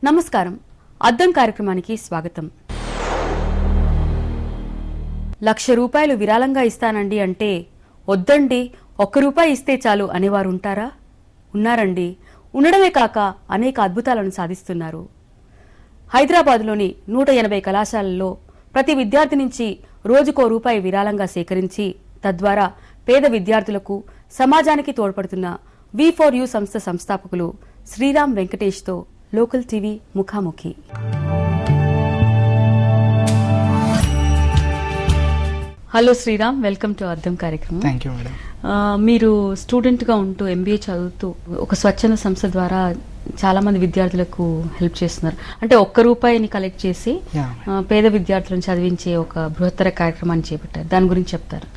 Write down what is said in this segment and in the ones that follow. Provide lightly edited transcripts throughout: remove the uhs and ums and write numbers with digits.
నమస్కారం. అద్దం కార్యక్రమానికి స్వాగతం. 1,00,000 రూపాయలు విరాళంగా ఇస్తానండి అంటే వద్దండి, ₹1 ఇస్తే చాలు అనేవారు ఉంటారా? ఉన్నారండి. ఉండడమే కాక అనేక అద్భుతాలను సాధిస్తున్నారు. హైదరాబాద్లోని 180 కళాశాలల్లో ప్రతి విద్యార్థి నుంచి రోజుకో రూపాయి విరాళంగా సేకరించి తద్వారా పేద విద్యార్థులకు సమాజానికి తోడ్పడుతున్న V4U సంస్థ సంస్థాపకులు శ్రీరామ్ వెంకటేష్తో లోకల్ టీవీ ముఖాముఖి. హలో శ్రీరామ్, వెల్కమ్ టు అద్దం కార్యక్రమం. Thank you madam. మీరు స్టూడెంట్గా ఉంటూ MBA చదువుతూ ఒక స్వచ్ఛంద సంస్థ ద్వారా చాలా మంది విద్యార్థులకు హెల్ప్ చేస్తున్నారు. అంటే ₹1 కలెక్ట్ చేసి పేద విద్యార్థులను చదివించే ఒక బృహత్తర కార్యక్రమాన్ని చేపట్టారు. దాని గురించి చెప్తారు.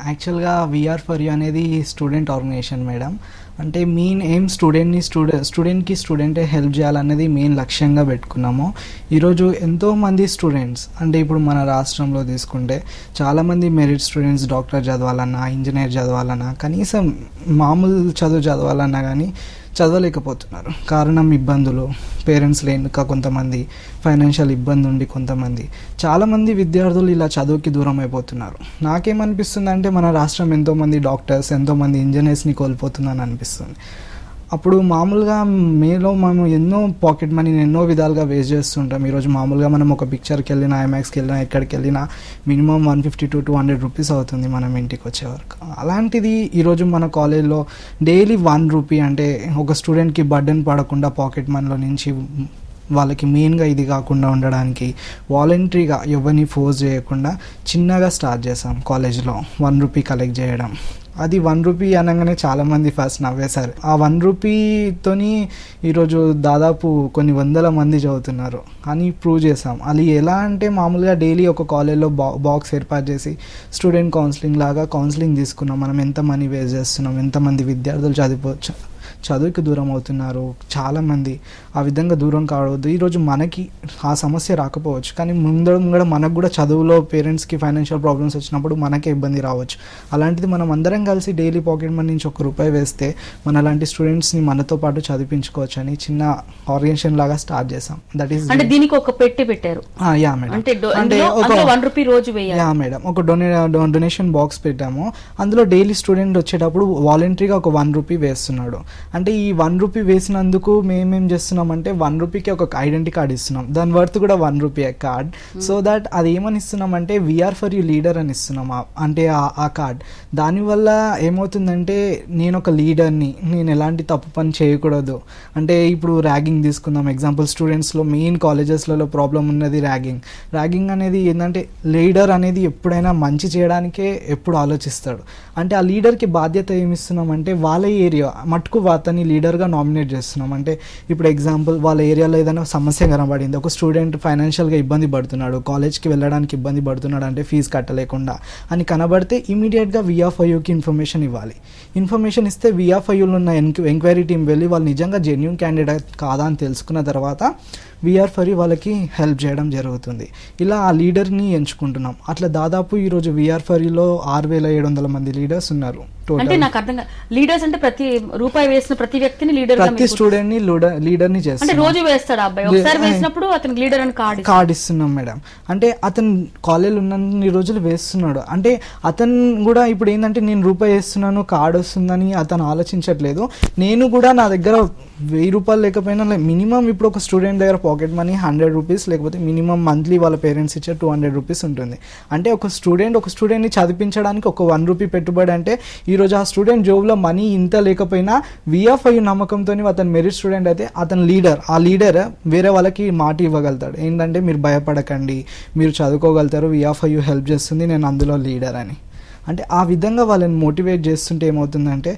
యాక్చువల్గా VR4U అనేది స్టూడెంట్ ఆర్గనైజేషన్ మేడం. అంటే మెయిన్ ఎయిమ్ స్టూడెంట్కి హెల్ప్ చేయాలనేది మెయిన్ లక్ష్యంగా పెట్టుకున్నాము. ఈరోజు ఎంతోమంది స్టూడెంట్స్, అంటే ఇప్పుడు మన రాష్ట్రంలో తీసుకుంటే చాలామంది మెరిట్ స్టూడెంట్స్ డాక్టర్ చదవాలన్నా, ఇంజనీర్ చదవాలన్నా, కనీసం మామూలు చదువు చదవాలన్నా కానీ చదవలేకపోతున్నారు. కారణం ఇబ్బందులు, పేరెంట్స్ లేక కొంతమంది, ఫైనాన్షియల్ ఇబ్బంది ఉండి కొంతమంది, చాలామంది విద్యార్థులు ఇలా చదువుకి దూరం అయిపోతున్నారు. నాకేమనిపిస్తుంది అంటే మన రాష్ట్రం ఎంతోమంది డాక్టర్స్, ఎంతోమంది ఇంజనీర్స్ని కోల్పోతుందని అనిపిస్తుంది. అప్పుడు మామూలుగా మనం ఎన్నో పాకెట్ మనీని ఎన్నో విధాలుగా వేస్ట్ చేస్తుంటాం. ఈరోజు మామూలుగా మనం ఒక పిక్చర్కి వెళ్ళినా, ఐమాక్స్కి వెళ్ళినా, ఎక్కడికి వెళ్ళినా మినిమం 150 to 200 రూపీస్ అవుతుంది మనం ఇంటికి వచ్చే వరకు. అలాంటిది ఈరోజు మన కాలేజ్లో డైలీ ₹1 అంటే ఒక స్టూడెంట్కి బర్డెన్ పడకుండా పాకెట్ మనీలో నుంచి వాళ్ళకి మెయిన్గా ఇది కాకుండా ఉండడానికి వాలంటరీగా ఎవరిని ఫోర్స్ చేయకుండా చిన్నగా స్టార్ట్ చేసాం కాలేజ్లో ₹1 కలెక్ట్ చేయడం. అది ₹1 అనగానే చాలామంది ఫస్ట్ నవ్వేశారు. ఆ ₹1తోని ఈరోజు దాదాపు కొన్ని వందల మంది చదువుతున్నారు అని ప్రూవ్ చేసాం. అది ఎలా అంటే మామూలుగా డైలీ ఒక కాలేజ్లో బాక్స్ ఏర్పాటు చేసి స్టూడెంట్ కౌన్సిలింగ్ లాగా కౌన్సిలింగ్ తీసుకున్నాం. మనం ఎంత మనీ వేస్ట్ చేస్తున్నాం, ఎంతమంది విద్యార్థులు చదువుకి దూరం అవుతున్నారు, చాలామంది ఆ విధంగా దూరం కావద్దు. ఈరోజు మనకి ఆ సమస్య రాకపోవచ్చు, కానీ ముందర మనకు కూడా చదువులో పేరెంట్స్కి ఫైనాన్షియల్ ప్రాబ్లమ్స్ వచ్చినప్పుడు మనకే ఇబ్బంది రావచ్చు. అలాంటిది మనం అందరం కలిసి డైలీ పాకెట్ మనీ నుంచి ₹1 వేస్తే మన అలాంటి స్టూడెంట్స్ని మనతో పాటు చదివించుకోవచ్చు అని చిన్న ఆర్గనైజేషన్ లాగా స్టార్ట్ చేసాం. దట్ ఈస్ అంటే దీనికి ఒక పెట్టి పెట్టారు. Yeah madam. అంటే ఒక ₹1 రోజు వేయాలి. Yeah madam. ఒక డొనేషన్ బాక్స్ పెట్టాము. అందులో డైలీ స్టూడెంట్ వచ్చేటప్పుడు వాలంటరీగా ఒక ₹1 వేస్తున్నాడు. అంటే ఈ ₹1 వేసినందుకు మేమేం చేస్తున్నామంటే ₹1కి ఒక ఐడెంటిటీ కార్డ్ ఇస్తున్నాం. దాని వర్త్ కూడా ₹1 కార్డ్. సో దట్ అది ఏమని ఇస్తున్నామంటే VR4U లీడర్ అని ఇస్తున్నాం. అంటే ఆ కార్డ్ దానివల్ల ఏమవుతుందంటే నేను ఒక లీడర్ని, నేను ఎలాంటి తప్పు పని చేయకూడదు. అంటే ఇప్పుడు ర్యాగింగ్ తీసుకుందాం ఎగ్జాంపుల్. స్టూడెంట్స్లో మెయిన్ కాలేజెస్లలో ప్రాబ్లం ఉన్నది ర్యాగింగ్ అనేది ఏంటంటే లీడర్ అనేది ఎప్పుడైనా మంచి చేయడానికే ఎప్పుడు ఆలోచిస్తాడు. అంటే ఆ లీడర్కి బాధ్యత ఏమిస్తున్నామంటే వాళ్ళ ఏరియా మటుకు అతన్ని లీడర్గా నామినేట్ చేస్తున్నాం. అంటే ఇప్పుడు ఎగ్జాంపుల్ వాళ్ళ ఏరియాలో ఏదైనా సమస్య కనబడింది, ఒక స్టూడెంట్ ఫైనాన్షియల్గా ఇబ్బంది పడుతున్నాడు, కాలేజ్కి వెళ్ళడానికి ఇబ్బంది పడుతున్నాడు, అంటే ఫీజు కట్టలేకుండా అని కనబడితే ఇమీడియట్గా VR4Uకి ఇన్ఫర్మేషన్ ఇవ్వాలి. ఇన్ఫర్మేషన్ ఇస్తే VR4Uలో ఉన్న ఎంక్వైరీ టీం వెళ్ళి వాళ్ళు నిజంగా జెన్యూన్ క్యాండిడేట్ కాదా అని తెలుసుకున్న తర్వాత VR4U వాళ్ళకి హెల్ప్ చేయడం జరుగుతుంది. ఇలా ఆ లీడర్ని ఎంచుకుంటున్నాం. అట్లా దాదాపు ఈరోజు VR4Uలో 6,700 మంది లీడర్స్ ఉన్నారు. అంటే నాకు అర్థం కాదు, లీడర్స్ అంటే ప్రతి ₹1 వేసిన ప్రతి వ్యక్తిని లీడర్, ప్రతి స్టూడెంట్ ని లీడర్ ని చేస్తాం. అంటే రోజు వేస్తాడు అబ్బాయి, ఒకసారి వేసినప్పుడు అతనికి లీడర్ అని కార్డ్ ఇస్తున్నాం మేడం. అంటే అతను కాలేజ్ ఉన్నన్ని రోజులు వేస్తున్నాడు. అంటే అతను కూడా ఇప్పుడు ఏంటంటే నేను ₹1 వేస్తున్నాను కార్డ్ వస్తుందని అతను ఆలోచించట్లేదు. నేను కూడా నా దగ్గర ₹1000 లేకపోయినా మినిమం ఇప్పుడు ఒక స్టూడెంట్ దగ్గర పాకెట్ మనీ ₹100 లేకపోతే మినిమం మంత్లీ వాళ్ళ పేరెంట్స్ ఇచ్చే ₹200 ఉంటుంది. అంటే ఒక స్టూడెంట్ని చదివించడానికి ఒక ₹1 పెట్టుబడి. అంటే ఈరోజు ఆ స్టూడెంట్ జోబ్లో మనీ ఇంత లేకపోయినా VR4U నమ్మకంతో అతను మెరిట్ స్టూడెంట్ అయితే అతను ఆ లీడర్ వేరే వాళ్ళకి మాట ఇవ్వగలుగుతాడు. ఏంటంటే మీరు భయపడకండి, మీరు చదువుకోగలుగుతారు, VR4U హెల్ప్ చేస్తుంది, నేను అందులో లీడర్ అని. అంటే ఆ విధంగా వాళ్ళని మోటివేట్ చేస్తుంటే ఏమవుతుందంటే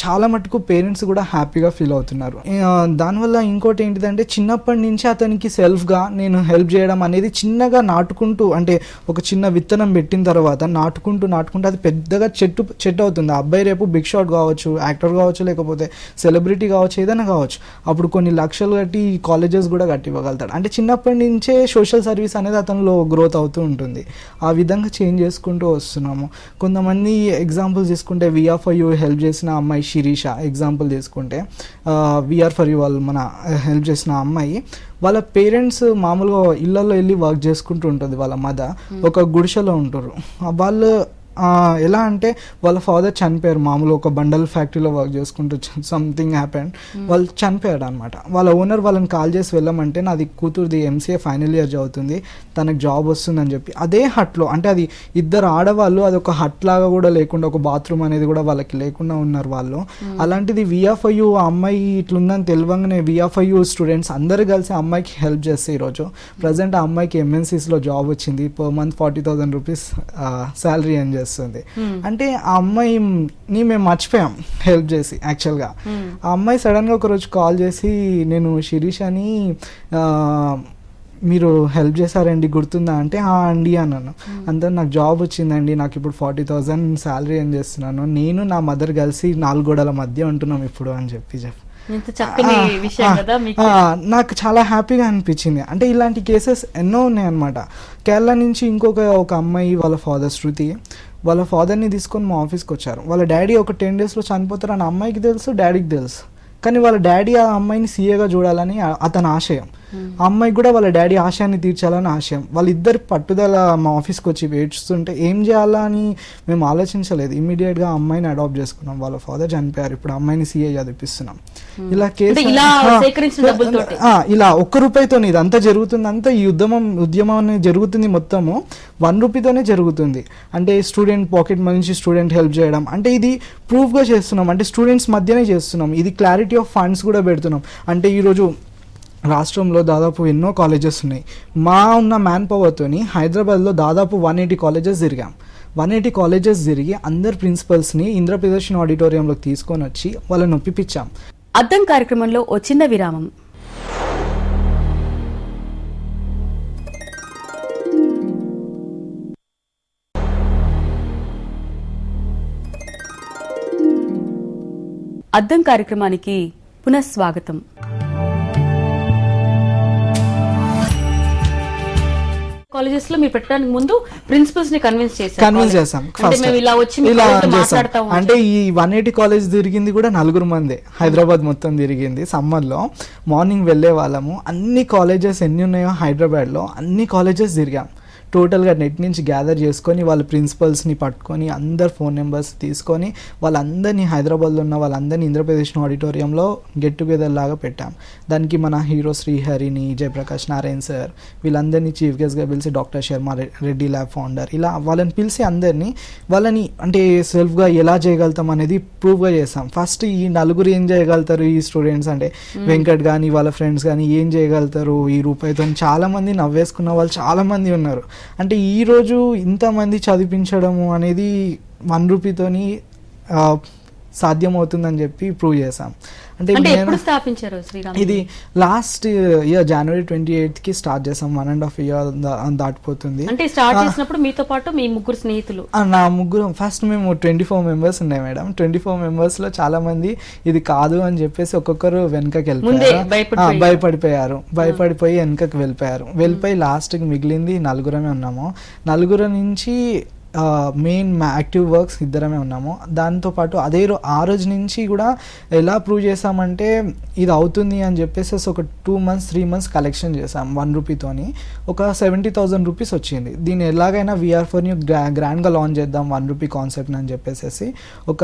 చాలా మటుకు పేరెంట్స్ కూడా హ్యాపీగా ఫీల్ అవుతున్నారు. దానివల్ల ఇంకోటి ఏంటిదంటే చిన్నప్పటి నుంచి అతనికి సెల్ఫ్గా నేను హెల్ప్ చేయడం అనేది చిన్నగా నాటుకుంటూ, అంటే ఒక చిన్న విత్తనం పెట్టిన తర్వాత నాటుకుంటూ అది పెద్దగా చెట్టు అవుతుంది. ఆ అబ్బాయి రేపు బిగ్ షాట్ కావచ్చు, యాక్టర్ కావచ్చు, లేకపోతే సెలబ్రిటీ కావచ్చు, ఏదైనా కావచ్చు. అప్పుడు కొన్ని లక్షలు కట్టి కాలేజెస్ కూడా కట్టివ్వగలుగుతాడు. అంటే చిన్నప్పటి నుంచే సోషల్ సర్వీస్ అనేది అతనిలో గ్రోత్ అవుతూ ఉంటుంది. ఆ విధంగా చేంజ్ చేసుకుంటూ వస్తున్నాము. కొంతమంది ఎగ్జాంపుల్స్ తీసుకుంటే VR4U హెల్ప్ చేసిన అమ్మాయి అమ్మాయి శిరీష ఎగ్జాంపుల్ తీసుకుంటే, వీఆర్ ఫర్ యూ వాళ్ళు మన హెల్ప్ చేసిన అమ్మాయి, వాళ్ళ పేరెంట్స్ మామూలుగా ఇళ్లలో వెళ్ళి వర్క్ చేసుకుంటూ ఉంటుంది. వాళ్ళ మదర్ ఒక గుడిసెలో ఉంటారు. వాళ్ళు ఎలా అంటే వాళ్ళ ఫాదర్ చనిపోయారు, మామూలు ఒక బండల్ ఫ్యాక్టరీలో వర్క్ చేసుకుంటూ సంథింగ్ హ్యాపెన్, వాళ్ళు చనిపోయాడు అనమాట. వాళ్ళ ఓనర్ వాళ్ళని కాల్ చేసి వెళ్ళమంటే నాది కూతురుది ఎంసీఏ ఫైనల్ ఇయర్ చదువుతుంది, తనకు జాబ్ వస్తుందని చెప్పి అదే హట్లో, అంటే అది ఇద్దరు ఆడవాళ్ళు, అది ఒక హట్ లాగా కూడా లేకుండా, ఒక బాత్రూమ్ అనేది కూడా వాళ్ళకి లేకుండా ఉన్నారు వాళ్ళు. అలాంటిది విఆర్ఫ్ఐయు ఆ అమ్మాయి ఇట్లుందని తెలియగానే విఆర్ఫ్ఐయు స్టూడెంట్స్ అందరూ కలిసి ఆ అమ్మాయికి హెల్ప్ చేస్తే ఈరోజు ప్రజెంట్ ఆ అమ్మాయికి ఎంఎన్సీస్లో జాబ్ వచ్చింది, పర్ మంత్ 40,000 రూపీస్ శాలరీ అని చేస్తుంది. అంటే ఆ అమ్మాయిని మేము మర్చిపోయాం హెల్ప్ చేసి. యాక్చువల్గా ఆ అమ్మాయి సడన్గా ఒకరోజు కాల్ చేసి, నేను శిరీషని మీరు హెల్ప్ చేశారండి గుర్తుందా అంటే, అండి అన్నాను. అంతా నాకు జాబ్ వచ్చిందండి, నాకు ఇప్పుడు 40,000 శాలరీ ఏం చేస్తున్నాను, నేను నా మదర్ కలిసి 4 గోడల మధ్య ఉంటున్నాం ఇప్పుడు అని చెప్పి నాకు చాలా హ్యాపీగా అనిపించింది. అంటే ఇలాంటి కేసెస్ ఎన్నో ఉన్నాయన్నమాట. కేరళ నుంచి ఒక అమ్మాయి, వాళ్ళ ఫాదర్ శృతి, వాళ్ళ ఫాదర్ని తీసుకొని మా ఆఫీస్కి వచ్చారు. వాళ్ళ డాడీ ఒక 10 daysలో చనిపోతారు అని అమ్మాయికి తెలుసు, డాడీకి తెలుసు. కానీ వాళ్ళ డాడీ ఆ అమ్మాయిని సీఏగా చూడాలని అతని ఆశయం. ఆ అమ్మాయికి కూడా వాళ్ళ డాడీ ఆశయాన్ని తీర్చాలని ఆశయం. వాళ్ళిద్దరు పట్టుదల మా ఆఫీస్కి వచ్చి వేస్తుంటే ఏం చేయాలా అని మేము ఆలోచించలేదు. ఇమీడియట్గా ఆ అమ్మాయిని అడాప్ట్ చేసుకున్నాం. వాళ్ళ ఫాదర్ చనిపోయారు, ఇప్పుడు అమ్మాయిని సీఏ చదివిస్తున్నాం. ఇలా కేసు ఇలా ₹1 ఇదంతా జరుగుతుంది. అంతా ఈ ఉద్యమం అనేది జరుగుతుంది మొత్తము ₹1 జరుగుతుంది. అంటే స్టూడెంట్ పాకెట్ మనీ నుంచి స్టూడెంట్ హెల్ప్ చేయడం, అంటే ఇది ప్రూఫ్గా చేస్తున్నాం. అంటే స్టూడెంట్స్ మధ్యనే చేస్తున్నాం. ఇది క్లారిటీ ఆఫ్ ఫండ్స్ కూడా పెడుతున్నాం. అంటే ఈరోజు రాష్ట్రంలో దాదాపు ఎన్నో కాలేజెస్ ఉన్నాయి. మా ఉన్న మ్యాన్ పవర్తోని హైదరాబాద్లో దాదాపు 180 కాలేజెస్ తిరిగాం. 180 కాలేజెస్ తిరిగి అందరు ప్రిన్సిపల్స్ని ఇంద్రప్రదర్శన్ ఆడిటోరియంలోకి తీసుకొని వచ్చి వాళ్ళని ఒప్పించాం. అద్దం కార్యక్రమంలో ఓ చిన్న విరామం. అద్దం కార్యక్రమానికి పునఃస్వాగతం. కాలేజెస్ లో మీరు పెట్టడానికి ముందు ప్రిన్సిపల్స్ ని కన్విన్స్ చేసాం. అంటే ఈ 180 కాలేజ్ తిరిగింది కూడా 4 మందే, హైదరాబాద్ మొత్తం తిరిగింది. సమ్మర్ లో మార్నింగ్ వెళ్లే వాళ్ళము. అన్ని కాలేజెస్ ఎన్ని ఉన్నాయో హైదరాబాద్ లో అన్ని కాలేజెస్ తిరిగాం. టోటల్గా నెట్ నుంచి గ్యాదర్ చేసుకొని వాళ్ళ ప్రిన్సిపల్స్ని పట్టుకొని అందరు ఫోన్ నెంబర్స్ తీసుకొని వాళ్ళందరినీ హైదరాబాద్లో ఉన్న వాళ్ళందరినీ ఇంద్రప్రదర్శన్ ఆడిటోరియంలో గెట్ టుగెదర్ లాగా పెట్టాం. దానికి మన హీరో శ్రీహరిని, జయప్రకాష్ నారాయణ్ సార్ వీళ్ళందరినీ చీఫ్ గెస్ట్గా పిలిచి, doctor Sharma Reddy lab founder, ఇలా వాళ్ళని పిలిచి అందరినీ వాళ్ళని అంటే సెల్ఫ్గా ఎలా చేయగలుగుతాం అనేది ప్రూవ్గా చేస్తాం. ఫస్ట్ ఈ 4 ఏం చేయగలుగుతారు ఈ స్టూడెంట్స్ అంటే, వెంకట్ కానీ వాళ్ళ ఫ్రెండ్స్ కానీ ఏం చేయగలుగుతారు ఈ రూపాయితో, చాలామంది నవ్వేసుకున్న వాళ్ళు చాలామంది ఉన్నారు. అంటే ఈరోజు ఇంతమంది చదివించడము అనేది ₹1 సాధ్యమవుతుందని చెప్పి ప్రూవ్ చేశాం. అంటే ఇది last year January 28th start చేసాం. 1.5 years దాటిపోతుంది. అంటే స్టార్ట్ చేసినప్పుడు మీతో పాటు మీ 3 స్నేహితులు? నా ముగ్గురు. ఫస్ట్ మేము 24 members ఉన్నాయి మేడం. 24 members లో చాలా మంది ఇది కాదు అని చెప్పేసి ఒక్కొక్కరు వెనకకి వెళ్ళిపోయారు, భయపడిపోయి వెనకకి వెళ్ళిపోయి లాస్ట్కి మిగిలింది 4 ఉన్నాము. 4 నుంచి మెయిన్ యాక్టివ్ వర్క్స్ 2 ఉన్నాము. దాంతోపాటు ఆ రోజు నుంచి కూడా ఎలా ప్రూవ్ చేసామంటే ఇది అవుతుంది అని చెప్పేసి ఒక 2 months 3 months కలెక్షన్ చేసాం. ₹1 ఒక 70,000 రూపీస్ వచ్చింది. దీన్ని ఎలాగైనా VR4 గ్రాండ్గా లాంచ్ చేద్దాం ₹1 కాన్సెప్ట్ అని చెప్పేసి ఒక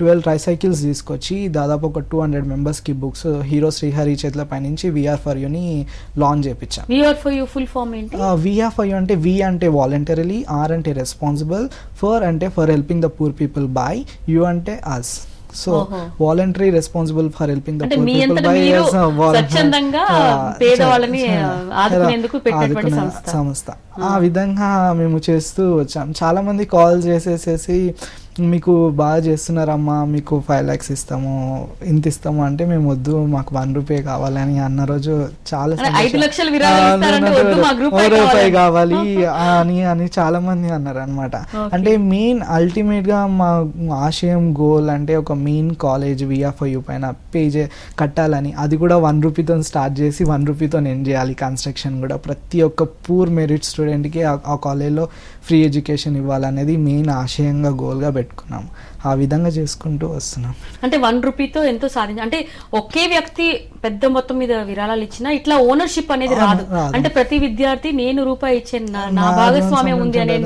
12 ట్రైసైకిల్స్ తీసుకొచ్చి దాదాపు ఒక 200 members-కి బుక్స్ హీరో శ్రీహరి చేతుల పై నుంచి VR4 లాంచ్ చేయించాం. VR4 ఫుల్ ఫామ్ ఏంటి? VR4 అంటే V అంటే వాలంటరీలీ, R అంటే రెస్పాన్సిబుల్, ఫర్ అంటే for helping the poor people by, you అంటే us. So voluntary responsible for helping the poor people by సంస్థ. ఆ విధంగా మేము చేస్తూ వచ్చాం. చాలా మంది కాల్ చేసేసేసి మీకు బాగా చేస్తున్నారమ్మా, మీకు 5 lakhs ఇస్తాము, ఇంత ఇస్తాము అంటే మేము వద్దు, మాకు ₹1 కావాలని అన్న రోజు చాలా రూపాయి కావాలి అని చాలా మంది అన్నారు అనమాట. అంటే మెయిన్ అల్టిమేట్ గా మా ఆశయం గోల్ అంటే ఒక మెయిన్ కాలేజ్ VR4 పైన కట్టాలని. అది కూడా ₹1 స్టార్ట్ చేసి ₹1 ఎండ్ చేయాలి. కన్స్ట్రక్షన్ కూడా ప్రతి ఒక్క పూర్ మెరిట్ స్టూడెంట్కి ఆ కాలేజ్లో ఫ్రీ ఎడ్యుకేషన్ ఇవ్వాలనేది మెయిన్ ఆశయంగా గోల్గా పెట్టుకున్నాం. ఆ ఆ విధంగా చేసుకుంటూ వస్తున్నాం. అంటే 1 రూపీతో ఎంతో అంటే ఒకే వ్యక్తి పెద్ద మొత్తం మీద విరాళాలు ఇచ్చినా ఇట్లా ఓనర్షిప్ అనేది రాదు. అంటే ప్రతి విద్యార్థి నేను రూపాయి ఇచ్చే నా భాగస్వామ్యం ఉంది అనే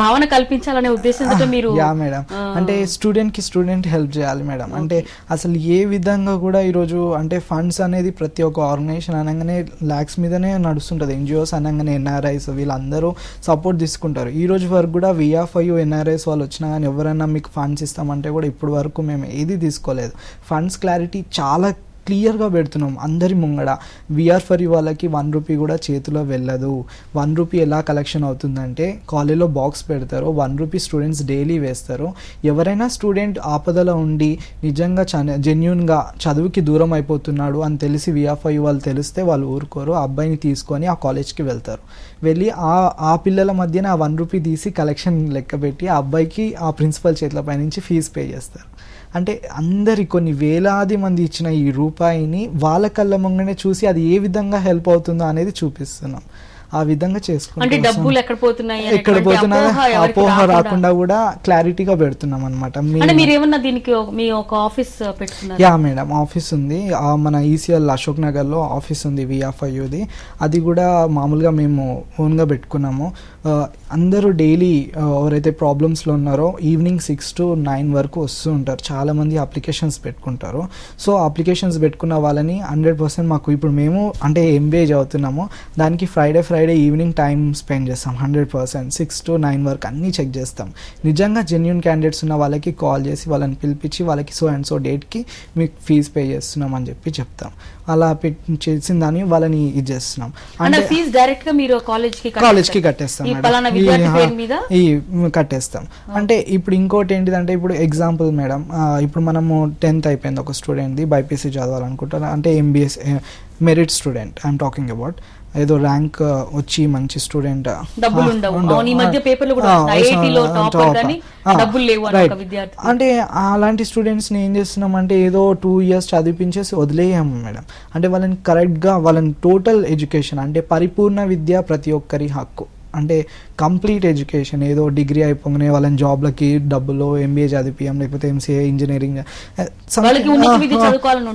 భావన కల్పించాలనే ఉద్దేశంతో మీరు. యా మేడం, అంటే స్టూడెంట్ హెల్ప్ చేయాలి మేడం. అంటే అసలు ఏ విధంగా కూడా ఈరోజు అంటే ఫండ్స్ అనేది ప్రతి ఒక్క ఆర్గనైజేషన్ అనగానే ల్యాక్స్ మీదనే నడుస్తుంటుంది. ఎన్జిఓస్ అనగానే ఎన్ఆర్ఐస్ వీళ్ళందరూ సపోర్ట్ తీసుకుంటారు. ఈ రోజు వరకు కూడా VFIU ఎన్ఆర్ఐస్ వాళ్ళు వచ్చినా కానీ ఎవరైనా మీకు ఫండ్స్ ఇస్తామంటే కూడా ఇప్పుడు వరకు మేము ఏది తీసుకోలేదు. ఫండ్స్ క్లారిటీ చాలా క్లియర్గా పెడుతున్నాం అందరి ముంగడ. VR4U వాళ్ళకి 1 రూపీ కూడా చేతిలో వెళ్ళదు. 1 రూపీ ఎలా కలెక్షన్ అవుతుందంటే కాలేజ్లో బాక్స్ పెడతారు, 1 రూపీ స్టూడెంట్స్ డైలీ వేస్తారు. ఎవరైనా స్టూడెంట్ ఆపదలో ఉండి నిజంగా జెన్యున్గా చదువుకి దూరం అయిపోతున్నాడు అని తెలిసి VFIU వాళ్ళు తెలిస్తే వాళ్ళు ఊరుకోరు, ఆ అబ్బాయిని తీసుకొని ఆ కాలేజ్కి వెళ్తారు. వెళ్ళి ఆ పిల్లల మధ్యన ఆ 1 రూపీ తీసి కలెక్షన్ లెక్క పెట్టి ఆ అబ్బాయికి ఆ ప్రిన్సిపల్ చేతులపై నుంచి ఫీజు పే చేస్తారు. అంటే అందరి కొన్ని వేలాది మంది ఇచ్చిన ఈ రూపాయిని వాళ్ళ కళ్ళ ముంగనే చూసి అది ఏ విధంగా హెల్ప్ అవుతుందో అనేది చూపిస్తున్నాం. ఆ విధంగా అంటే డబ్బులు ఎక్కడ పోతున్నాయి అపోహ రాకుండా కూడా క్లారిటీగా పెడుతున్నాం అనమాట. మీరేమన్నా దీనికి మీ ఒక ఆఫీస్ పెట్టుకున్నారు? యా మేడం, ఆఫీస్ ఉంది. మన ECL అశోక్ నగర్ లో ఆఫీస్ ఉంది VFIUది. అది కూడా మామూలుగా మేము ఓన్గా పెట్టుకున్నాము. అందరూ డైలీ ఎవరైతే ప్రాబ్లమ్స్లో ఉన్నారో ఈవినింగ్ 6 to 9 వరకు వస్తూ ఉంటారు. చాలామంది అప్లికేషన్స్ పెట్టుకుంటారు. సో అప్లికేషన్స్ పెట్టుకున్న వాళ్ళని 100% మాకు ఇప్పుడు మేము అంటే MBA చదువుతున్నాము, దానికి ఫ్రైడే ఈవినింగ్ టైం స్పెండ్ చేస్తాం. 100% 6 to 9 వరకు అన్నీ చెక్ చేస్తాం. నిజంగా జెన్యూన్ క్యాండిడేట్స్ ఉన్న వాళ్ళకి కాల్ చేసి వాళ్ళని పిలిపించి వాళ్ళకి సో అండ్ సో డేట్కి మీకు ఫీజు పే చేస్తున్నాం అని చెప్తాం. అలా చేసిన దాన్ని వాళ్ళని ఇది చేస్తున్నాం. అంటే ఫీజు డైరెక్ట్ గా మీరు కాలేజ్కి కట్టేస్తాం, కట్టేస్తాం. అంటే ఇప్పుడు ఇంకోటి ఏంటిదంటే ఇప్పుడు ఎగ్జాంపుల్ మేడం, ఇప్పుడు మనము 10th అయిపోయింది ఒక స్టూడెంట్ది, BPC చదవాలనుకుంటారు అంటే MBS merit student I'm talking about, ఏదో ర్యాంక్ వచ్చి మంచి స్టూడెంట్ అంటే అలాంటి స్టూడెంట్స్ ని ఏం చేస్తున్నాం అంటే ఏదో 2 years చదివించేసి వదిలేయాము మేడం. అంటే వాళ్ళని కరెక్ట్గా వాళ్ళని టోటల్ ఎడ్యుకేషన్ అంటే పరిపూర్ణ విద్య ప్రతి ఒక్కరి హక్కు. అంటే కంప్లీట్ ఎడ్యుకేషన్, ఏదో డిగ్రీ అయిపోగానే వాళ్ళని జాబ్లకి డబ్బులు MBA చదివిపియం లేకపోతే MCA ఇంజనీరింగ్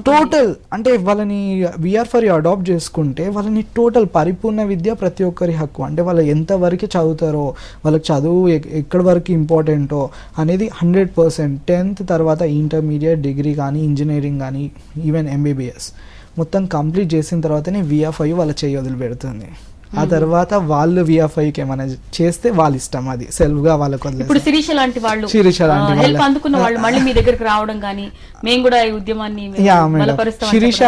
టోటల్ అంటే వాళ్ళని VR4U అడాప్ట్ చేసుకుంటే వాళ్ళని టోటల్ పరిపూర్ణ విద్య ప్రతి ఒక్కరి హక్కు. అంటే వాళ్ళు ఎంతవరకు చదువుతారో, వాళ్ళకి చదువు ఎక్కడి వరకు ఇంపార్టెంటో అనేది 100%. 10th తర్వాత ఇంటర్మీడియట్, డిగ్రీ కానీ ఇంజనీరింగ్ కానీ ఈవెన్ MBBS మొత్తం కంప్లీట్ చేసిన తర్వాతనే VFIU వాళ్ళ చేయి వదిలి పెడుతుంది. ఆ తర్వాత వాళ్ళు VFIUకి ఏమైనా చేస్తే వాళ్ళ ఇష్టం, అది సెల్ఫ్ గా వాళ్ళకి. ఇప్పుడు శిరీష లాంటి వాళ్ళు హెల్ప్ అందుకున్న వాళ్ళు మళ్ళీ మీ దగ్గరికి రావడం కానీ మేము కూడా ఈ ఉద్యమాన్ని శిరీష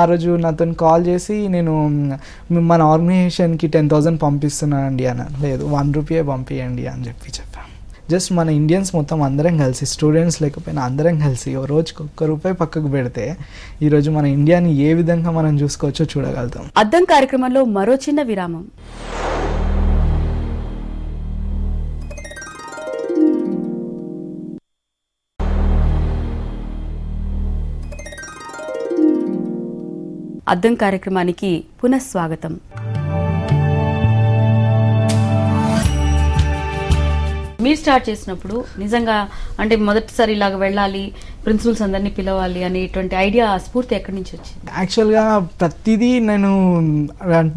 ఆ రోజు నాతో కాల్ చేసి నేను మన ఆర్గనైజేషన్ కి 10,000 పంపిస్తున్నానండి అని. లేదు 1 రూపీ పంపియండి అని చెప్పాను. జస్ట్ మన ఇండియన్స్ మొత్తం అందరం కలిసి, స్టూడెంట్స్ లేకపోయినా అందరం కలిసి రోజుకి 1 రూపాయి పక్కకు పెడితే ఈరోజు మన ఇండియాని ఏ విధంగా మనం చూసుకోవచ్చో చూడగలుగుతాం. అద్దం కార్యక్రమంలో మరో చిన్న విరామం. అద్దం కార్యక్రమానికి పునఃస్వాగతం. మీరు స్టార్ట్ చేసినప్పుడు నిజంగా అంటే మొదటిసారి ఇలాగ వెళ్ళాలి, ప్రిన్సిపల్స్ అందరినీ పిలవాలి అనేటువంటి ఐడియా స్ఫూర్తి ఎక్కడి నుంచి వచ్చింది? యాక్చువల్గా ప్రతిదీ నేను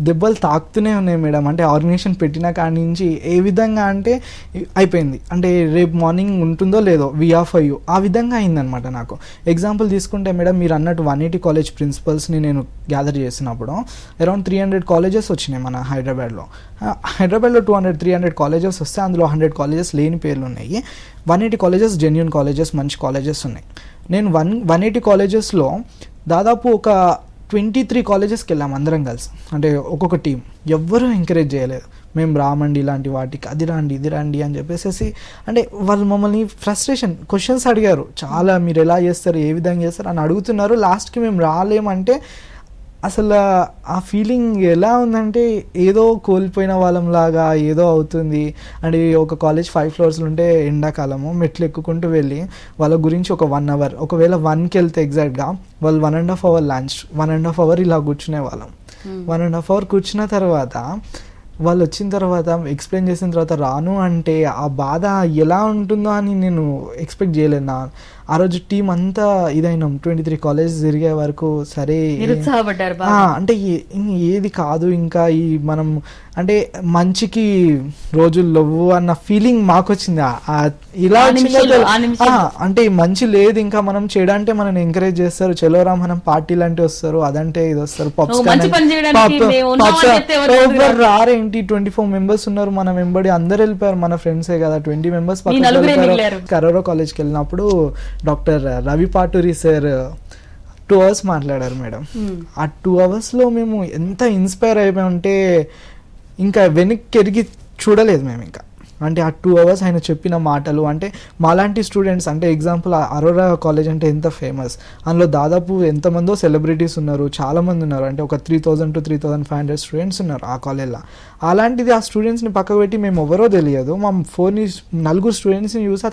దెబ్బలు తాకుతూనే ఉన్నాయి మేడం. అంటే ఆర్గనైజేషన్ పెట్టిన కాడి నుంచి ఏ విధంగా అంటే అయిపోయింది, అంటే రేపు మార్నింగ్ ఉంటుందో లేదో VFIU ఆ విధంగా అయిందనమాట. నాకు ఎగ్జాంపుల్ తీసుకుంటే మేడం, మీరు అన్నట్టు 180 కాలేజ్ ప్రిన్సిపల్స్ని నేను గ్యాదర్ చేసినప్పుడు అరౌండ్ 300 కాలేజెస్ వచ్చినాయి మన హైదరాబాద్లో. 200-300 కాలేజెస్ వస్తే అందులో 100 కాలేజెస్ లేని పేర్లు ఉన్నాయి, 180 కాలేజెస్ జెన్యూన్ కాలేజెస్, మంచి కాలేజెస్ ఉన్నాయి. నేను 180 కాలేజెస్లో దాదాపు ఒక 23 కాలేజెస్కి వెళ్ళాము అందరం కలిసి. అంటే ఒక్కొక్క టీం, ఎవ్వరూ ఎంకరేజ్ చేయలేదు, మేము రామండి ఇలాంటి వాటికి, అది రండి ఇది రండి అని చెప్పేసి. అంటే వాళ్ళు మమ్మల్ని ఫ్రస్ట్రేషన్ క్వశ్చన్స్ అడిగారు చాలా, మీరు ఎలా చేస్తారు, ఏ విధంగా చేస్తారు అని అడుగుతున్నారు. లాస్ట్కి మేము రాలేమంటే అసలు ఆ ఫీలింగ్ ఎలా ఉందంటే ఏదో కోల్పోయిన వాళ్ళంలాగా ఏదో అవుతుంది. అండ్ ఒక కాలేజ్ 5 floors ఉంటే ఎండాకాలము మెట్లు ఎక్కుకుంటూ వెళ్ళి వాళ్ళ గురించి ఒక 1 hour, ఒకవేళ 1కి వెళ్తే ఎగ్జాక్ట్గా వాళ్ళు 1.5 hour లంచ్, 1.5 hour ఇలా కూర్చునే వాళ్ళం. 1.5 hour కూర్చున్న తర్వాత వాళ్ళు వచ్చిన తర్వాత ఎక్స్ప్లెయిన్ చేసిన తర్వాత రాను అంటే ఆ బాధ ఎలా ఉంటుందో అని నేను ఎక్స్పెక్ట్ చేయలేదు. ఆ రోజు టీం అంతా ఇదైనాం, 23 కాలేజ్ తిరిగే వరకు. సరే నిరుత్సాహపడ్డారు అంటే ఏది కాదు ఇంకా ఈ మనం అంటే మంచికి రోజులు లేవు అన్న ఫీలింగ్ మాకు వచ్చింది. ఇలా అంటే మంచి లేదు ఇంకా మనం చేయడానికి మనని ఎంకరేజ్ చేస్తారు, చెలోరా మనం పార్టీలు అంటే వస్తారు, అదంటే ఇది వస్తారు, రారేంటి 24 మెంబర్స్ ఉన్నారు మన వెంబడి, అందరు వెళ్ళిపోయారు, మన ఫ్రెండ్సే కదా, 20 మెంబర్స్ కరోరా కాలేజ్కి వెళ్ళినప్పుడు doctor Ravi Paturi sir 2 hours మాట్లాడారు మేడం. ఆ 2 hours లో మేము ఎంత ఇన్స్పైర్ అయిపోయామంటే ఇంకా వెనక్కి ఎరిగి చూడలేదు మేము ఇంకా. అంటే ఆ 2 hours ఆయన చెప్పిన మాటలు అంటే మాలాంటి స్టూడెంట్స్ అంటే ఎగ్జాంపుల్ అరోరా కాలేజ్ అంటే ఎంత ఫేమస్, అందులో దాదాపు ఎంతమందో సెలబ్రిటీస్ ఉన్నారు, చాలామంది ఉన్నారు, అంటే ఒక 3000 to 3500 స్టూడెంట్స్ ఉన్నారు ఆ కాలేజ్లో. అలాంటిది ఆ స్టూడెంట్స్ని పక్కకు పెట్టి మేము ఎవరో తెలియదు మా 4 స్టూడెంట్స్ని చూసి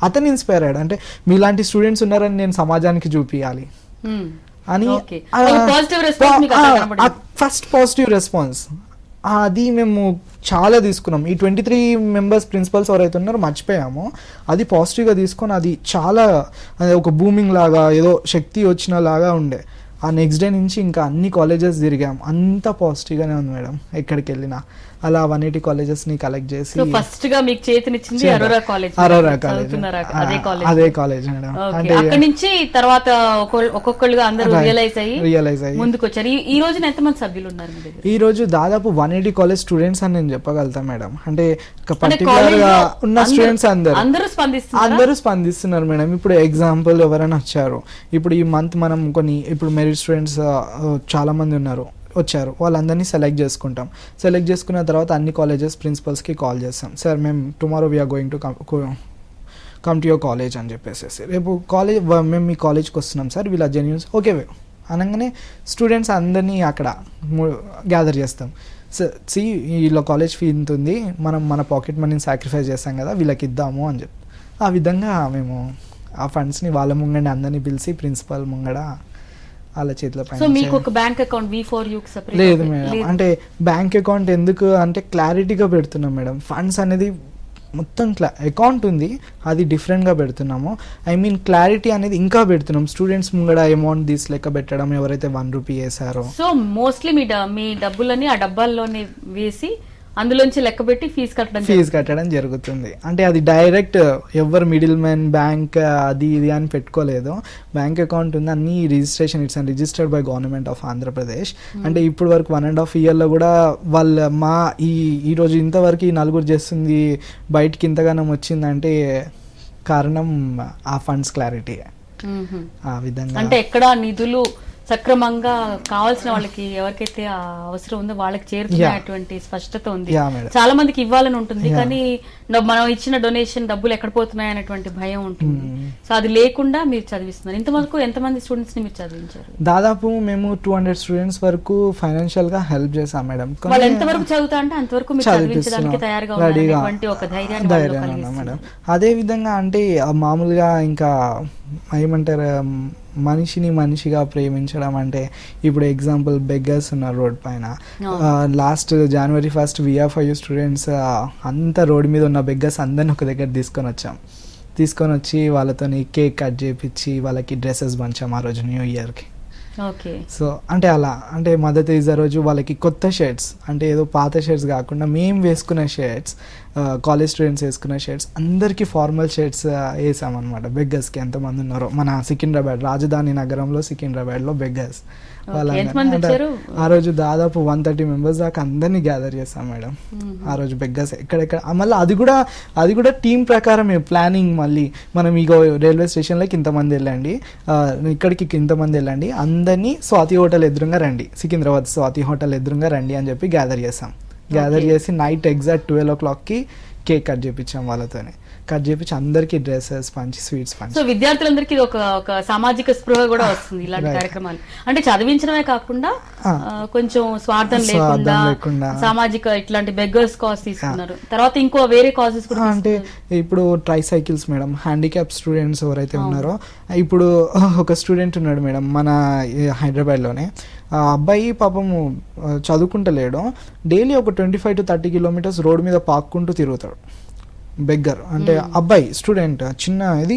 అతను ఇన్స్పైర్ అయ్యాడు. అంటే మీలాంటి స్టూడెంట్స్ ఉన్నారని నేను సమాజానికి చూపించాలి అని ఫస్ట్ పాజిటివ్ రెస్పాన్స్ అది మేము చాలా తీసుకున్నాం. ఈ 23 మెంబర్స్ ప్రిన్సిపల్స్ ఎవరైతే ఉన్నారో మర్చిపోయాము, అది పాజిటివ్గా తీసుకొని అది చాలా ఒక బూమింగ్ లాగా ఏదో శక్తి వచ్చిన లాగా ఉండే. ఆ నెక్స్ట్ డే నుంచి ఇంకా అన్ని కాలేజెస్ తిరిగాం, అంత పాజిటివ్గానే ఉంది మేడం. ఎక్కడికి వెళ్ళినా అలా 180 colleges ని కలెక్ట్ చేసి ఫస్ట్ గా మీకు చేతినిచ్చింది అరోరా కాలేజ్. అదే కాలేజ్ మేడం. అంటే అక్కడి నుంచి తర్వాత ఒక్కొక్కళ్ళుగా అందరూ రియలైజ్ అయ్యి ముందుకు వచ్చారు. ఈ రోజున ఎంతమంది సభ్యులు ఉన్నారు మీ దగ్గర? ఈ రోజు దాదాపు 180 కాలేజ్ స్టూడెంట్స్ అని నేను చెప్పగలుగుతా మేడం. అంటే పర్టికులర్ గా ఉన్న స్టూడెంట్స్ అందరూ స్పందిస్తున్నారు మేడం. ఇప్పుడు ఎగ్జాంపుల్ ఎవరైనా వచ్చారు, ఇప్పుడు ఈ మంత్ మనం ఇప్పుడు మెరిట్ స్టూడెంట్స్ చాలా మంది ఉన్నారు, వచ్చారు, వాళ్ళందరినీ సెలెక్ట్ చేసుకుంటాం. సెలెక్ట్ చేసుకున్న తర్వాత అన్ని కాలేజెస్ ప్రిన్సిపల్స్కి కాల్ చేస్తాం, సార్ మేము tomorrow we are going to come to your college అని చెప్పేసి, రేపు కాలేజ్ మేము మీ కాలేజ్కి వస్తున్నాం సార్, వీళ్ళ జెన్యూన్స్ ఓకే అనగానే స్టూడెంట్స్ అందరినీ అక్కడ గ్యాదర్ చేస్తాం. సి వీళ్ళ కాలేజ్ ఫీ ఇంత ఉంది, మనం మన పాకెట్ మనీని సాక్రిఫైస్ చేస్తాం కదా, వీళ్ళకి ఇద్దాము అని చెప్పి ఆ విధంగా మేము ఆ ఫండ్స్ని వాళ్ళ ముంగండి అందరినీ పిలిచి ప్రిన్సిపల్ ముంగడ వాళ్ళ చేతిలో లేదు మేడం. అంటే బ్యాంక్ అకౌంట్ ఎందుకు అంటే క్లారిటీగా పెడుతున్నాం మేడం. ఫండ్స్ అనేది మొత్తం అకౌంట్ ఉంది, అది డిఫరెంట్గా పెడుతున్నాము. ఐ మీన్ క్లారిటీ అనేది ఇంకా పెడుతున్నాం. స్టూడెంట్స్ ముంగడ అమౌంట్ తీసి లెక్క పెట్టడం, ఎవరైతే 1 rupee వేసారో సో మోస్ట్లీ మీ డబ్బులని ఆ డబ్బాల్లోనే వేసి అందులోంచి లెక్క పెట్టి ఫీజు కట్టడం జరుగుతుంది. అంటే అది డైరెక్ట్ ఎవరు మిడిల్ మ్యాన్ బ్యాంక్ అది ఇది అని పెట్టుకోలేదు, బ్యాంక్ అకౌంట్ ఉంది, అన్ని registration it's and registered by government of Andhra Pradesh. అంటే ఇప్పుడు వరకు 1.5 yearలో కూడా వాళ్ళ మా ఈ రోజు ఇంతవరకు ఈ 4 చేస్తుంది బయటికి ఇంతగానం వచ్చిందంటే కారణం ఆ ఫండ్స్ క్లారిటీ. ఆ విధంగా అంటే ఎక్కడ నిధులు సక్రమంగా కావాల్సిన వాళ్ళకి ఎవరికైతే అవసరం ఉందో వాళ్ళకి చేరుతున్నటువంటి స్పష్టత ఉంది. చాలా మందికి ఇవ్వాలని ఉంటుంది, కానీ మనం ఇచ్చిన డొనేషన్ డబ్బులు ఎక్కడ పోతున్నాయి అనేటువంటి భయం ఉంటుంది. సో అది లేకుండా మీరు చదివిస్తున్నారు. ఇంతవరకు ఎంతమంది స్టూడెంట్స్ ని మీరు చదివించారు? దాదాపు మేము 200 స్టూడెంట్స్ వరకు ఫైనాన్షియల్ గా హెల్ప్ చేసాం మేడం. వాళ్ళు ఎంతవరకు చదువుతా అంటే అంతవరకు మీరు చదివించడానికి తయారుగా ఉన్నటువంటి ఒక ధైర్యాన్ని మేడం. అదే విధంగా అంటే మామూలుగా ఇంకా ఏమంటారు మనిషిగా ప్రేమించడం అంటే ఇప్పుడు ఎగ్జాంపుల్ బెగ్గర్స్ ఉన్నారు రోడ్ పైన. Last January 1st VFIU students అంతా రోడ్ మీద ఉన్న బెగ్గర్స్ అందరిని ఒక దగ్గర తీసుకొని వచ్చి వాళ్ళతోని కేక్ కట్ చేయించి వాళ్ళకి డ్రెస్సెస్ పంచాం ఆ రోజు న్యూ ఇయర్కి. సో అంటే అలా అంటే మదర్ తెరీసా రోజు వాళ్ళకి కొత్త షర్ట్స్, అంటే ఏదో పాత షర్ట్స్ కాకుండా మేము వేసుకునే షర్ట్స్, కాలేజ్ స్టూడెంట్స్ వేసుకునే షర్ట్స్, అందరికీ ఫార్మల్ షర్ట్స్ వేసామన్నమాట బెగ్గర్స్కి ఎంతమంది ఉన్నారో. మన సికింద్రాబాద్ రాజధాని నగరంలో సికింద్రాబాద్లో బెగ్గర్స్ ఆ రోజు దాదాపు 130 members దాకా అందరినీ గ్యాదర్ చేస్తాం మేడం. ఆ రోజు బెగ్గర్స్ ఎక్కడెక్కడ మళ్ళీ అది కూడా టీం ప్రకారమే ప్లానింగ్. మళ్ళీ మనం ఇగో రైల్వే స్టేషన్లోకి ఇంతమంది వెళ్ళండి, ఇక్కడికి ఇంతమంది వెళ్ళండి, అందరినీ స్వాతి హోటల్ ఎదురుగా రండి, సికింద్రాబాద్ స్వాతి హోటల్ ఎదురుగా రండి అని చెప్పి గ్యాదర్ చేస్తాం. గ్యాదర్ చేసి నైట్ ఎగ్జాక్ట్ 12 o'clockకి కేక్ కట్ చేయించాం వాళ్ళతోనే. కట్ చేయించి అందరికి డ్రెస్సెస్ పంచి స్వీట్స్ పంచి. సో విద్యార్థులందరికీ ఒక సామాజిక స్పృహ కూడా వస్తుంది ఇలాంటి కార్యక్రమాలు. అంటే చదివించడమే కాకుండా కొంచెం స్వార్థం లేకుండా సామాజిక ఇట్లాంటి బెగ్గర్స్ కాజ్ తీసుకున్నారు. తర్వాత ఇంకో వేరే కాజెస్ కూడా అంటే ఇప్పుడు try cycles madam, handicap students ఎవరైతే ఉన్నారో, ఇప్పుడు ఒక స్టూడెంట్ ఉన్నాడు మేడం మన హైదరాబాద్లోనే, ఆ అబ్బాయి పాపము చదువుకుంటలేడు, డైలీ ఒక 25 to 30 కిలోమీటర్స్ రోడ్ మీద పాక్కుంటూ తిరుగుతాడు. బెగ్గర్ అంటే అబ్బాయి స్టూడెంట్, చిన్న ఇది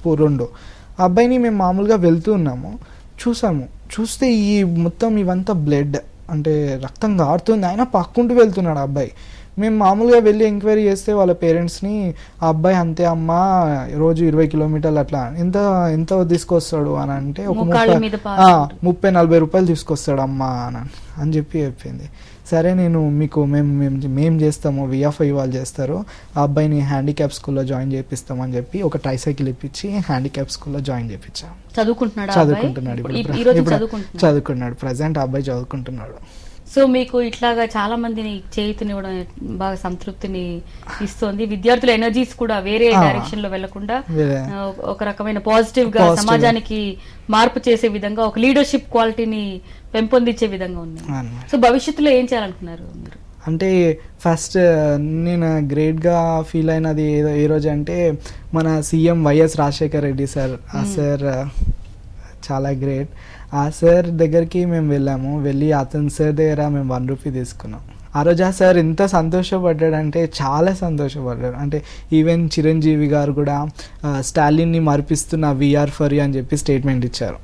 2. ఆ అబ్బాయిని మేము మామూలుగా వెళ్తూ ఉన్నాము, చూస్తే ఈ మొత్తం ఇవంతా బ్లడ్ అంటే రక్తం గారుతుంది, ఆయన పాక్కుంటూ వెళ్తున్నాడు ఆ అబ్బాయి. మేము మామూలుగా వెళ్ళి ఎంక్వైరీ చేస్తే వాళ్ళ పేరెంట్స్ని, ఆ అబ్బాయి అంతే అమ్మా రోజు 20 కిలోమీటర్లు అట్లా ఎంత తీసుకొస్తాడు అని అంటే ఒక 30-40 రూపాయలు తీసుకొస్తాడు అమ్మా అని చెప్పింది. సరే నేను మీకు మేము చేస్తాము, విఎఫ్ఐ వాళ్ళు చేస్తారు, ఆ అబ్బాయిని హ్యాండిక్యాప్ స్కూల్లో జాయిన్ చేపిస్తామని చెప్పి ఒక ట్రైసైకిల్ ఇప్పించి హ్యాండిక్యాప్ స్కూల్లో జాయిన్ చేయించాం. చదువుకుంటున్నాడు ప్రజెంట్ ఆ అబ్బాయి చదువుకుంటున్నాడు. సో మీకు ఇట్లాగా చాలా మందిని చేయుతనివ్వడం బాగా సంతృప్తిని ఇస్తుంది. విద్యార్థుల ఎనర్జీస్ కూడా వేరే డైరెక్షన్ లో వెళ్లకుండా ఒక రకమైన పాజిటివ్ గా సమాజానికి మార్పు చేసే విధంగా, ఒక లీడర్షిప్ క్వాలిటీని పెంపొందించే విధంగా ఉంది. సో భవిష్యత్తులో ఏం చేయాలనుకున్నారు మీరు? అంటే ఫస్ట్ నేను గ్రేట్గా ఫీల్ అయినది ఏ రోజు అంటే మన CM YS Rajasekhar Reddy sir. ఆ సార్ చాలా గ్రేట్. ఆ సార్ దగ్గరికి మేము వెళ్ళి అతని సార్ దగ్గర మేము 1 రూపీ తీసుకున్నాం. ఆ రోజు ఆ సార్ ఎంత సంతోషపడ్డాడంటే చాలా సంతోషపడ్డాడు. అంటే ఈవెన్ చిరంజీవి గారు కూడా స్టాలిన్ని మరిపిస్తున్న వీఆర్ ఫర్ యూ అని చెప్పి స్టేట్మెంట్ ఇచ్చారు.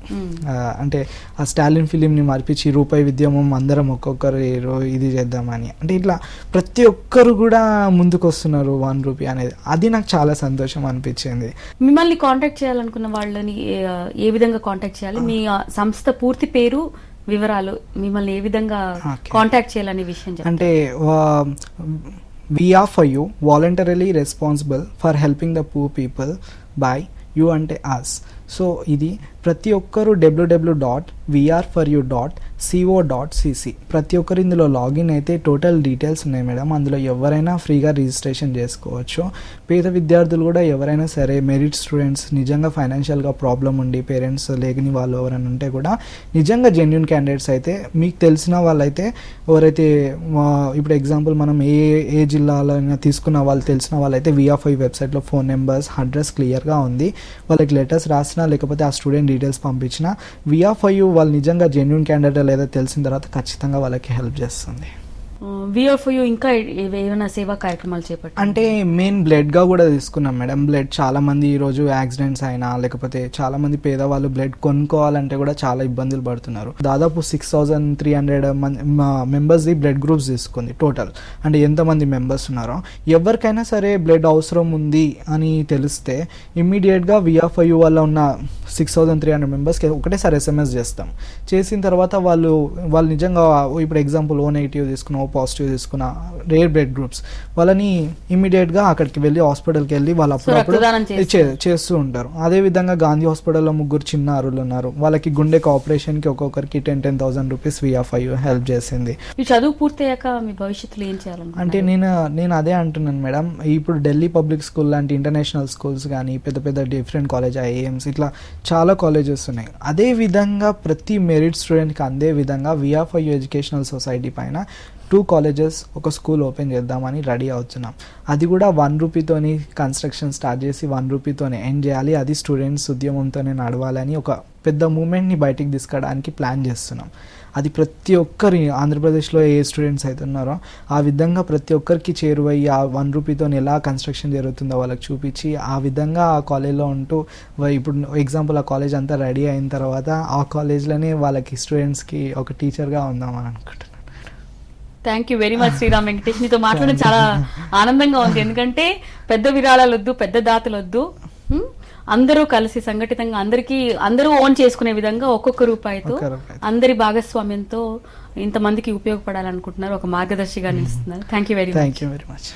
అంటే ఆ స్టాలిన్ ఫిలింని మరిపించి రూపాయి ఉద్యమం అందరం ఒక్కొక్కరు ఇది చేద్దామని. అంటే ఇట్లా ప్రతి ఒక్కరు కూడా ముందుకు వస్తున్నారు 1 రూపీ అనేది. అది నాకు చాలా సంతోషం అనిపించింది. మిమ్మల్ని కాంటాక్ట్ చేయాలనుకున్న వాళ్ళని ఏ విధంగా కాంటాక్ట్ చేయాలి? మీ సంస్థ పూర్తి పేరు, వివరాలు, మిమ్మల్ని ఏ విధంగా కాంటాక్ట్ చేయాలనే విషయం అంటే we are for you voluntarily responsible for helping the poor people by you అంటే అస్. సో ఇది ప్రతి ఒక్కరు www.vrforyou.co.cc ప్రతి ఒక్కరు ఇందులో లాగిన్ అయితే టోటల్ డీటెయిల్స్ ఉన్నాయి మేడం. అందులో ఎవరైనా ఫ్రీగా రిజిస్ట్రేషన్ చేసుకోవచ్చు. పేద విద్యార్థులు కూడా ఎవరైనా సరే, మెరిట్ స్టూడెంట్స్, నిజంగా ఫైనాన్షియల్గా ప్రాబ్లం ఉండి పేరెంట్స్ లేని వాళ్ళు ఎవరైనా ఉంటే కూడా, నిజంగా జెన్యూన్ క్యాండిడేట్స్ అయితే, మీకు తెలిసిన వాళ్ళైతే ఎవరైతే ఇప్పుడు ఎగ్జాంపుల్ మనం ఏ జిల్లాలో తీసుకున్న వాళ్ళు తెలిసిన వాళ్ళైతే విఆర్ఫై వెబ్సైట్లో ఫోన్ నెంబర్స్, అడ్రస్ క్లియర్గా ఉంది. వాళ్ళకి లెటర్స్ రాసినా లేకపోతే ఆ స్టూడెంట్ డీటెయిల్స్ పంపించిన విఆర్ఫై వాళ్ళు నిజంగా జెన్యూన్ క్యాండిడేట్ లేదా తెలిసిన తర్వాత ఖచ్చితంగా వాళ్ళకి హెల్ప్ చేస్తుంది. విఆర్ఫై ఇంకా ఏమైనా సేవా కార్యక్రమాలు చేపట్టారు? అంటే మెయిన్ బ్లడ్గా కూడా తీసుకున్నాం మేడం. బ్లడ్ చాలా మంది ఈరోజు యాక్సిడెంట్స్ అయినా లేకపోతే చాలా మంది పేదవాళ్ళు బ్లడ్ కొనుక్కోవాలంటే కూడా చాలా ఇబ్బందులు పడుతున్నారు. దాదాపు 6300 మెంబర్స్ బ్లడ్ గ్రూప్స్ తీసుకుంది టోటల్. అంటే ఎంతమంది మెంబర్స్ ఉన్నారో, ఎవరికైనా సరే బ్లడ్ అవసరం ఉంది అని తెలిస్తే ఇమ్మీడియట్గా విఆర్ఫై వల్ల ఉన్న 6300 మెంబర్స్కి ఒకటేసారి SMS చేస్తాం. చేసిన తర్వాత వాళ్ళు నిజంగా ఇప్పుడు ఎగ్జాంపుల్ O నెగిటివ్ తీసుకున్న, O పాజిటివ్ తీసుకున్న రేర్ బ్లడ్ గ్రూప్స్ వాళ్ళని ఇమ్మీడియట్గా అక్కడికి వెళ్ళి హాస్పిటల్కి వెళ్ళి వాళ్ళు అప్పుడప్పుడు చేస్తూ ఉంటారు. అదేవిధంగా గాంధీ హాస్పిటల్లో 3 చిన్నారులు ఉన్నారు, వాళ్ళకి గుండెకి ఆపరేషన్కి ఒక్కొక్కరికి 10,000 రూపీస్ విఆర్ఫై హెల్ప్ చేసింది. చదువు పూర్తయ్యాక మీ భవిష్యత్తులో ఏం చేయాలి అంటే నేను అదే అంటున్నాను మేడం. ఇప్పుడు ఢిల్లీ పబ్లిక్ స్కూల్ లాంటి ఇంటర్నేషనల్ స్కూల్స్ కానీ, పెద్ద డిఫరెంట్ కాలేజ్ IIMs ఇట్లా చాలా కాలేజెస్ ఉన్నాయి. అదే విధంగా ప్రతి మెరిట్ స్టూడెంట్కి అందే విధంగా విఆర్ఫై ఎడ్యుకేషనల్ సొసైటీ పైన 2 కాలేజెస్, ఒక స్కూల్ ఓపెన్ చేద్దామని రెడీ అవుతున్నాం. అది కూడా 1 రూపీతోని కన్స్ట్రక్షన్ స్టార్ట్ చేసి 1 రూపీతోనే ఎండ్ చేయాలి. అది స్టూడెంట్స్ ఉద్యమంతోనే నడవాలని ఒక పెద్ద మూమెంట్ని బయటికి తీసుకురావడానికి ప్లాన్ చేస్తున్నాం. అది ప్రతి ఒక్కరి ఆంధ్రప్రదేశ్లో ఏ స్టూడెంట్స్ అయితే ఉన్నారో ఆ విధంగా ప్రతి ఒక్కరికి చేరువయ్యి ఆ 1 రూపీతో ఎలా కన్స్ట్రక్షన్ జరుగుతుందో వాళ్ళకి చూపించి ఆ విధంగా ఆ కాలేజ్లో ఉంటూ, ఇప్పుడు ఎగ్జాంపుల్ ఆ కాలేజ్ అంతా రెడీ అయిన తర్వాత ఆ కాలేజ్లోనే వాళ్ళకి స్టూడెంట్స్కి ఒక టీచర్గా ఉందామని అనుకుంటున్నాను. Thank you very much Sriram Venkatesh. మీతో మాట్లాడడం చాలా ఆనందంగా ఉంది. ఎందుకంటే పెద్ద విరాళాలు వద్దు, పెద్ద దాతలు వద్దు, అందరూ కలిసి సంఘటితంగా అందరూ ఓన్ చేసుకునే విధంగా ఒక్కొక్క రూపాయితో అందరి భాగస్వామ్యంతో ఇంతమందికి ఉపయోగపడాలనుకుంటున్నారు. ఒక మార్గదర్శిగా నిలుస్తున్నారు. Thank you very much.